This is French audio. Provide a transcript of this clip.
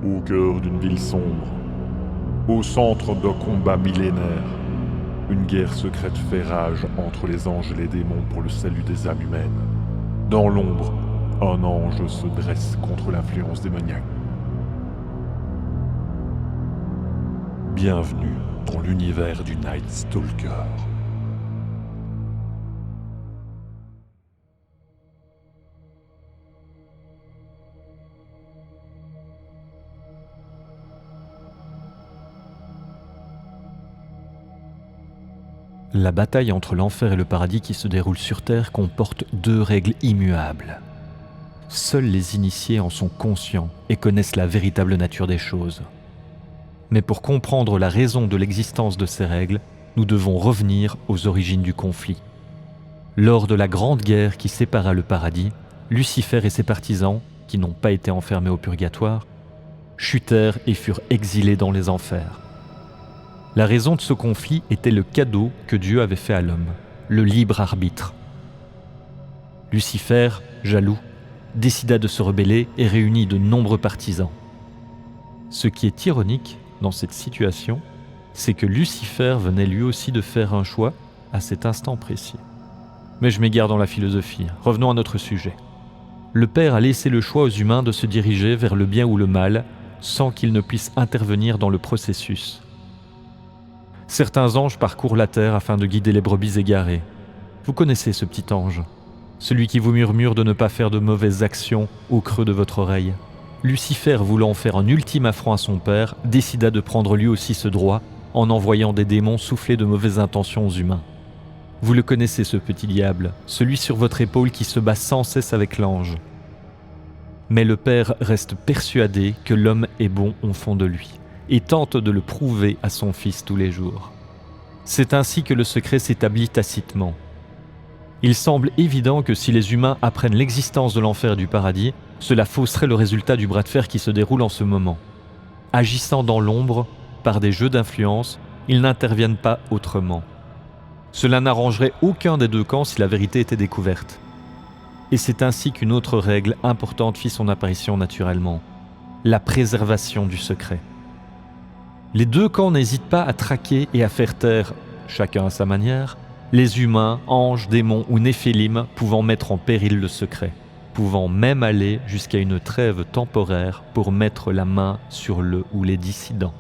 Au cœur d'une ville sombre, au centre d'un combat millénaire, une guerre secrète fait rage entre les anges et les démons pour le salut des âmes humaines. Dans l'ombre, un ange se dresse contre l'influence démoniaque. Bienvenue dans l'univers du Night Stalker. La bataille entre l'enfer et le paradis qui se déroule sur Terre comporte deux règles immuables. Seuls les initiés en sont conscients et connaissent la véritable nature des choses. Mais pour comprendre la raison de l'existence de ces règles, nous devons revenir aux origines du conflit. Lors de la grande guerre qui sépara le paradis, Lucifer et ses partisans, qui n'ont pas été enfermés au purgatoire, chutèrent et furent exilés dans les enfers. La raison de ce conflit était le cadeau que Dieu avait fait à l'homme, le libre arbitre. Lucifer, jaloux, décida de se rebeller et réunit de nombreux partisans. Ce qui est ironique dans cette situation, c'est que Lucifer venait lui aussi de faire un choix à cet instant précis. Mais je m'égare dans la philosophie, revenons à notre sujet. Le Père a laissé le choix aux humains de se diriger vers le bien ou le mal sans qu'ils ne puissent intervenir dans le processus. Certains anges parcourent la terre afin de guider les brebis égarées. Vous connaissez ce petit ange, celui qui vous murmure de ne pas faire de mauvaises actions au creux de votre oreille. Lucifer, voulant faire un ultime affront à son père, décida de prendre lui aussi ce droit en envoyant des démons souffler de mauvaises intentions aux humains. Vous le connaissez, ce petit diable, celui sur votre épaule qui se bat sans cesse avec l'ange. Mais le père reste persuadé que l'homme est bon au fond de lui et tente de le prouver à son fils tous les jours. C'est ainsi que le secret s'établit tacitement. Il semble évident que si les humains apprennent l'existence de l'enfer et du paradis, cela fausserait le résultat du bras de fer qui se déroule en ce moment. Agissant dans l'ombre, par des jeux d'influence, ils n'interviennent pas autrement. Cela n'arrangerait aucun des deux camps si la vérité était découverte. Et c'est ainsi qu'une autre règle importante fit son apparition naturellement, la préservation du secret. Les deux camps n'hésitent pas à traquer et à faire taire, chacun à sa manière, les humains, anges, démons ou néphilim pouvant mettre en péril le secret, pouvant même aller jusqu'à une trêve temporaire pour mettre la main sur le ou les dissidents.